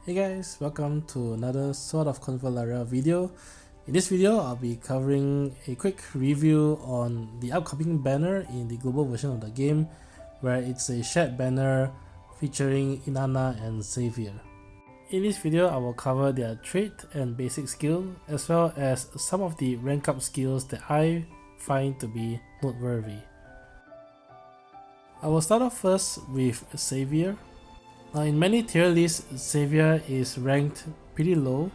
Hey guys, welcome to another Sword of Convallaria video. In this video, I'll be covering a quick review on the upcoming banner in the global version of the game, where it's a shared banner featuring Inanna and Xavier. In this video, I will cover their trait and basic skill, as well as some of the rank up skills that I find to be noteworthy. I will start off first with Xavier. Now in many tier lists, Xavier is ranked pretty low.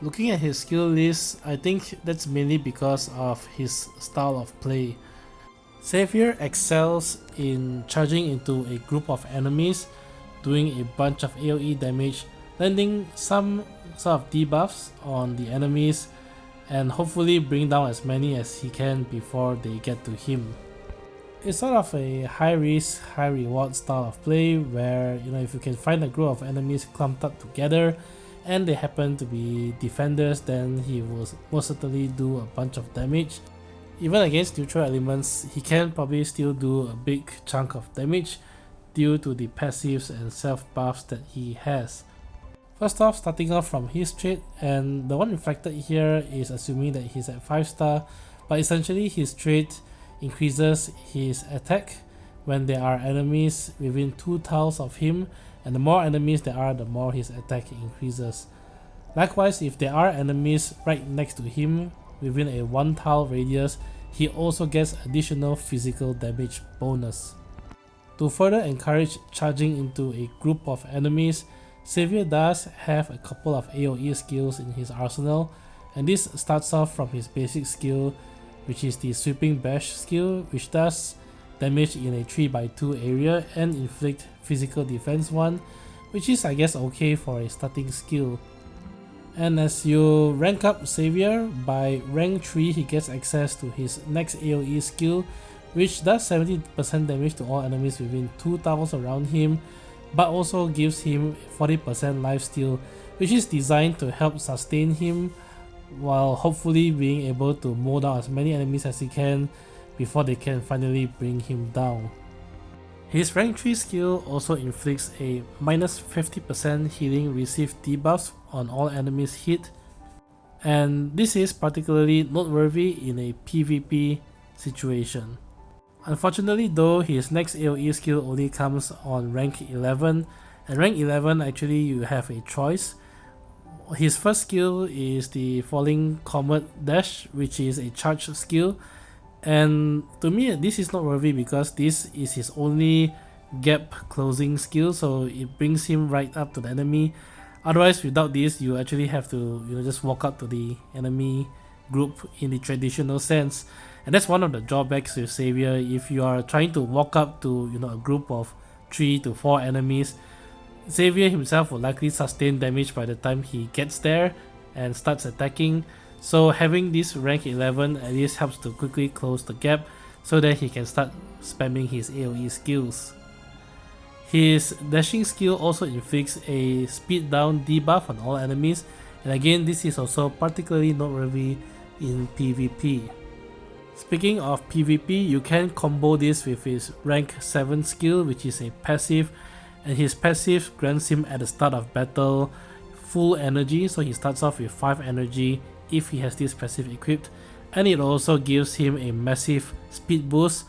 Looking at his skill list, I think that's mainly because of his style of play. Xavier excels in charging into a group of enemies, doing a bunch of AoE damage, landing some sort of debuffs on the enemies, and hopefully bring down as many as he can before they get to him. It's sort of a high risk, high reward style of play where, if you can find a group of enemies clumped up together and they happen to be defenders, then he will most certainly do a bunch of damage. Even against neutral elements, he can probably still do a big chunk of damage due to the passives and self buffs that he has. First off, starting off from his trait, and the one reflected here is assuming that he's at 5 star, but essentially his trait increases his attack when there are enemies within 2 tiles of him, and the more enemies there are, the more his attack increases. Likewise, if there are enemies right next to him within a 1 tile radius, he also gets additional physical damage bonus. To further encourage charging into a group of enemies, Xavier does have a couple of AoE skills in his arsenal, and this starts off from his basic skill, which is the sweeping bash skill, which does damage in a 3x2 area and inflict physical defense 1, which is I guess okay for a starting skill. And as you rank up Xavier, by rank 3 he gets access to his next AoE skill, which does 70% damage to all enemies within 2 tiles around him, but also gives him 40% lifesteal, which is designed to help sustain him while hopefully being able to mow down as many enemies as he can before they can finally bring him down. His rank 3 skill also inflicts a minus 50% healing received debuffs on all enemies hit, and this is particularly noteworthy in a PvP situation. Unfortunately though, his next AoE skill only comes on rank 11, and rank 11 actually you have a choice. His first skill is the Falling Comet Dash, which is a charge skill, and to me this is noteworthy because this is his only gap closing skill, so it brings him right up to the enemy. Otherwise, without this, you actually have to just walk up to the enemy group in the traditional sense, and that's one of the drawbacks with Xavier. If you are trying to walk up to a group of 3 to 4 enemies, Xavier himself will likely sustain damage by the time he gets there and starts attacking, so having this rank 11 at least helps to quickly close the gap so that he can start spamming his AoE skills. His dashing skill also inflicts a speed down debuff on all enemies, and again this is also particularly noteworthy in PvP. Speaking of PvP, you can combo this with his rank 7 skill, which is a passive, and his passive grants him at the start of battle full energy, so he starts off with 5 energy if he has this passive equipped, and it also gives him a massive speed boost,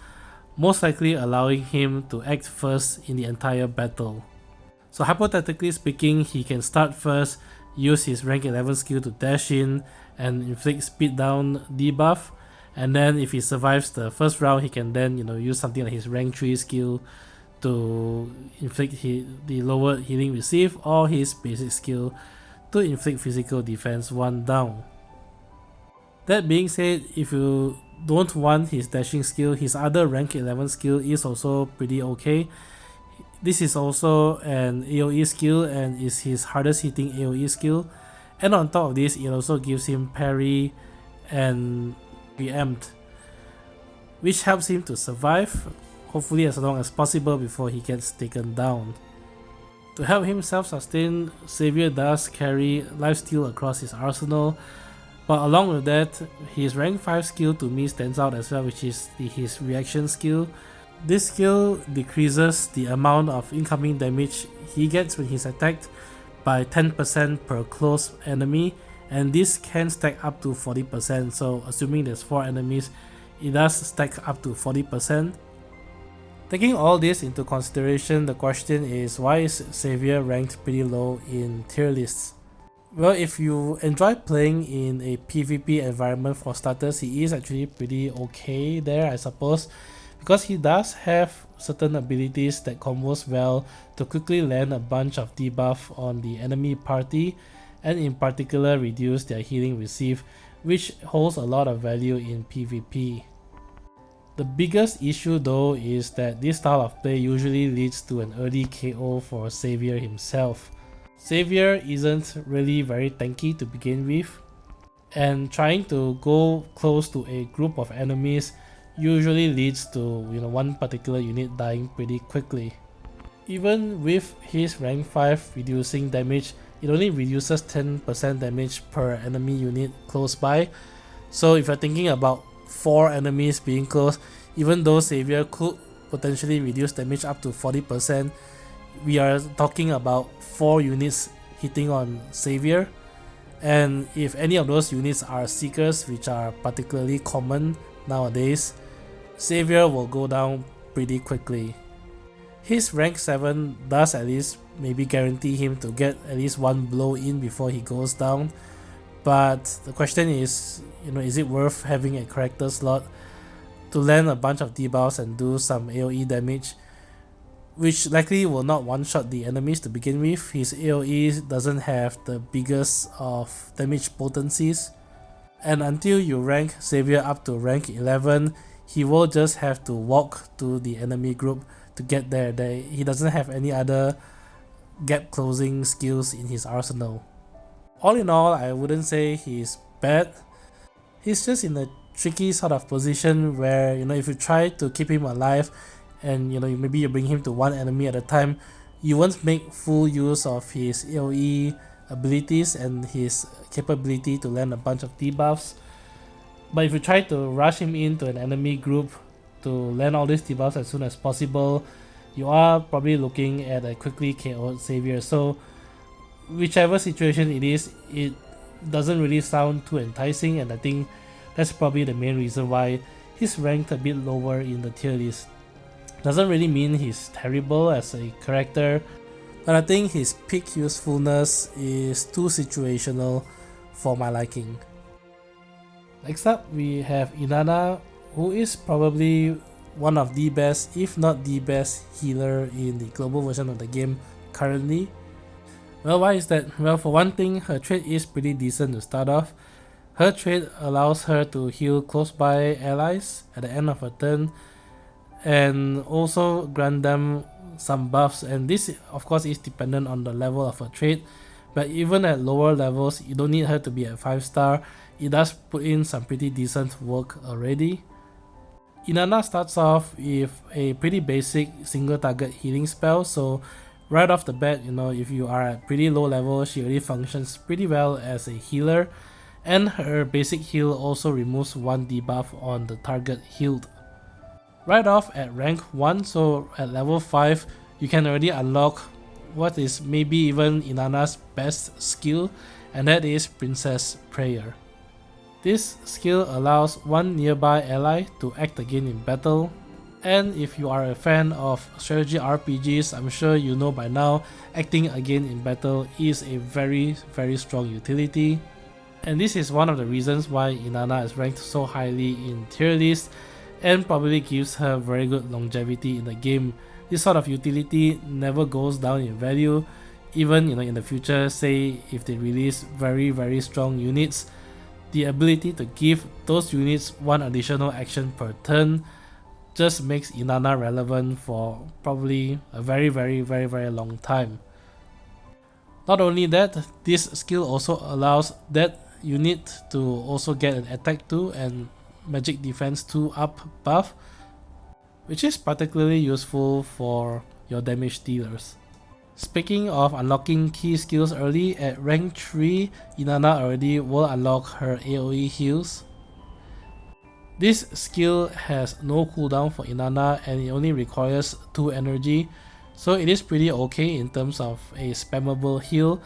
most likely allowing him to act first in the entire battle. So hypothetically speaking, he can start first, use his rank 11 skill to dash in and inflict speed down debuff, and then if he survives the first round, he can then use something like his rank 3 skill to inflict the lower healing received, or his basic skill to inflict physical defense 1 down. That being said, if you don't want his dashing skill, his other rank 11 skill is also pretty okay. This is also an AoE skill and is his hardest hitting AoE skill, and on top of this it also gives him parry and preempt, which helps him to survive, hopefully as long as possible before he gets taken down. To help him self-sustain, Xavier does carry lifesteal across his arsenal, but along with that, his rank 5 skill to me stands out as well, which is his reaction skill. This skill decreases the amount of incoming damage he gets when he's attacked by 10% per close enemy, and this can stack up to 40%, so assuming there's 4 enemies, it does stack up to 40%. Taking all this into consideration, the question is, why is Xavier ranked pretty low in tier lists? Well, if you enjoy playing in a PvP environment for starters, he is actually pretty okay there, I suppose, because he does have certain abilities that combos well to quickly land a bunch of debuff on the enemy party, and in particular reduce their healing received, which holds a lot of value in PvP. The biggest issue though is that this style of play usually leads to an early KO for Xavier himself. Xavier isn't really very tanky to begin with, and trying to go close to a group of enemies usually leads to one particular unit dying pretty quickly. Even with his rank 5 reducing damage, it only reduces 10% damage per enemy unit close by. So if you're thinking about 4 enemies being close, even though Xavier could potentially reduce damage up to 40%, we are talking about 4 units hitting on Xavier, and if any of those units are Seekers, which are particularly common nowadays, Xavier will go down pretty quickly. His rank 7 does at least maybe guarantee him to get at least one blow in before he goes down, but the question is, is it worth having a character slot to land a bunch of debuffs and do some AoE damage, which likely will not one-shot the enemies to begin with. His AoE doesn't have the biggest of damage potencies, and until you rank Xavier up to rank 11, he will just have to walk to the enemy group to get there. He doesn't have any other gap closing skills in his arsenal. All in all, I wouldn't say he's bad. He's just in a tricky sort of position where, if you try to keep him alive and maybe you bring him to one enemy at a time, you won't make full use of his AoE abilities and his capability to land a bunch of debuffs. But if you try to rush him into an enemy group to land all these debuffs as soon as possible, you are probably looking at a quickly KO'd Xavier. So whichever situation it is, it doesn't really sound too enticing, and I think that's probably the main reason why he's ranked a bit lower in the tier list. Doesn't really mean he's terrible as a character, but I think his peak usefulness is too situational for my liking. Next up, we have Inanna, who is probably one of the best, if not the best, healer in the global version of the game currently. Well, why is that? Well, for one thing, her trait is pretty decent to start off. Her trait allows her to heal close by allies at the end of her turn, and also grant them some buffs, and this of course is dependent on the level of her trait, but even at lower levels, you don't need her to be at 5-star. It does put in some pretty decent work already. Inanna starts off with a pretty basic single target healing spell, so right off the bat, if you are at pretty low level, she already functions pretty well as a healer, and her basic heal also removes one debuff on the target healed. Right off at rank 1, so at level 5, you can already unlock what is maybe even Inanna's best skill, and that is Princess Prayer. This skill allows one nearby ally to act again in battle, and if you are a fan of strategy RPGs, I'm sure you know by now, acting again in battle is a very strong utility, and this is one of the reasons why Inanna is ranked so highly in tier list, and probably gives her very good longevity in the game. This sort of utility never goes down in value, even in the future. Say if they release very strong units, the ability to give those units one additional action per turn just makes Inanna relevant for probably a very long time. Not only that, this skill also allows that unit to also get an attack 2 and magic defense 2 up buff, which is particularly useful for your damage dealers. Speaking of unlocking key skills early, at rank 3, Inanna already will unlock her AoE heals. This skill has no cooldown for Inanna and it only requires 2 energy, So it is pretty okay in terms of a spammable heal,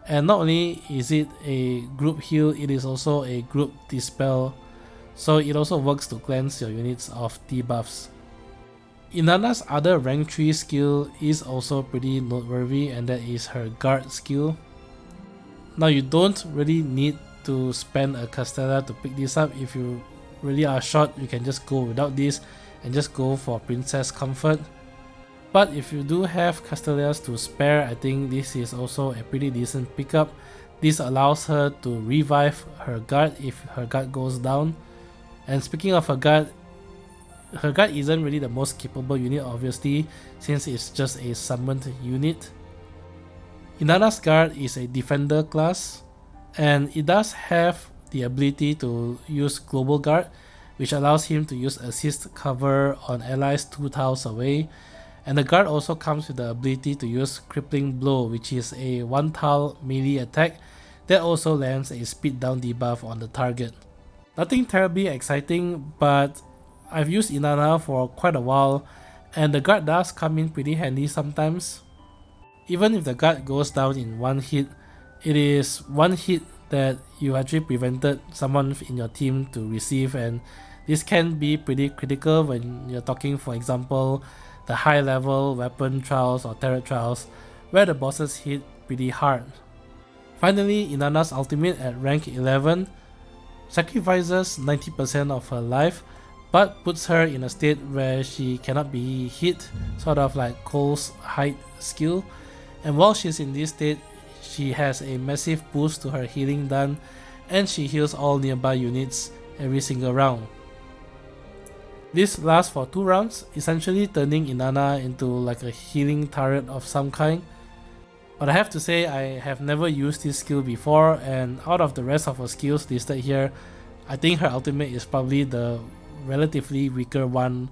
and not only is it a group heal, it is also a group dispel, so it also works to cleanse your units of debuffs. Inanna's other rank 3 skill is also pretty noteworthy, and that is her guard skill. Now you don't really need to spend a Castella to pick this up. If you really are short, you can just go without this and just go for Princess Comfort. But if you do have Castellas to spare, I think this is also a pretty decent pickup. This allows her to revive her guard if her guard goes down. And speaking of her guard isn't really the most capable unit, obviously, since it's just a summoned unit. Inanna's guard is a defender class, and it does have the ability to use global guard, which allows him to use assist cover on allies 2 tiles away. And the guard also comes with the ability to use crippling blow, which is a 1 tile melee attack that also lands a speed down debuff on the target. Nothing terribly exciting, but I've used Inanna for quite a while, and the guard does come in pretty handy sometimes. Even if the guard goes down in 1 hit, it is 1 hit that you actually prevented someone in your team to receive, and this can be pretty critical when you're talking, for example, the high level weapon trials or turret trials where the bosses hit pretty hard. Finally, Inanna's ultimate at rank 11 sacrifices 90% of her life, but puts her in a state where she cannot be hit, sort of like Cole's height skill, and while she's in this state, she has a massive boost to her healing done, and she heals all nearby units every single round. This lasts for 2 rounds, essentially turning Inanna into like a healing turret of some kind. But I have to say, I have never used this skill before, and out of the rest of her skills listed here, I think her ultimate is probably the relatively weaker one,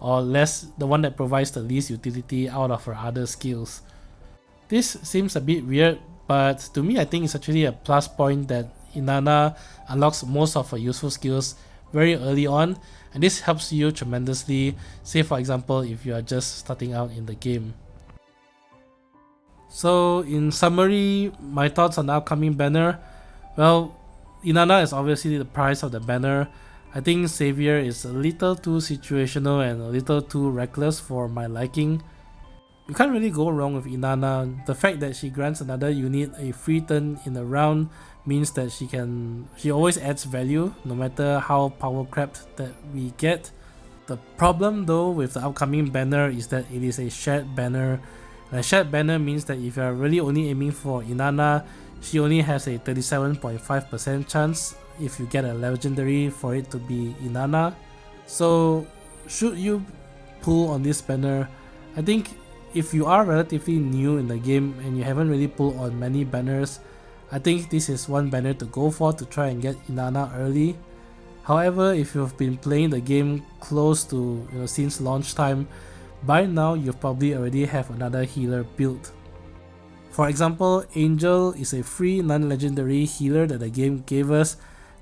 or the one that provides the least utility out of her other skills. This seems a bit weird, but to me I think it's actually a plus point that Inanna unlocks most of her useful skills very early on, and this helps you tremendously, say for example if you are just starting out in the game. So in summary, my thoughts on the upcoming banner, well, Inanna is obviously the price of the banner. I think Xavier is a little too situational and a little too reckless for my liking. You can't really go wrong with Inanna. The fact that she grants another unit a free turn in a round means that she always adds value no matter how power crapped that we get. The problem though with the upcoming banner is that it is a shared banner. And a shared banner means that if you are really only aiming for Inanna, she only has a 37.5% chance if you get a legendary for it to be Inanna. So should you pull on this banner, I think if you are relatively new in the game and you haven't really pulled on many banners, I think this is one banner to go for to try and get Inanna early. However, if you've been playing the game close to since launch time, by now you probably already have another healer built. For example, Angel is a free non-legendary healer that the game gave us,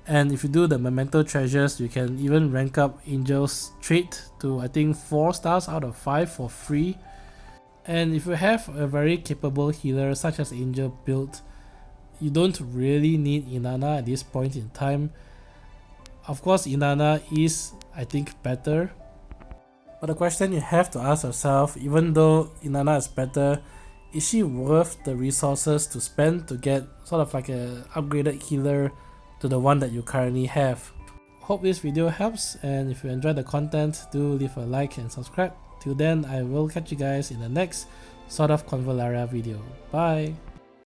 and if you do the memento treasures, you can even rank up Angel's trait to I think 4 stars out of 5 for free. And if you have a very capable healer such as Angel built, you don't really need Inanna at this point in time. Of course, Inanna is, I think, better. But the question you have to ask yourself, even though Inanna is better, is she worth the resources to spend to get sort of like a upgraded healer to the one that you currently have? Hope this video helps, and if you enjoyed the content, do leave a like and subscribe. Till then, I will catch you guys in the next Sword of Convallaria video. Bye!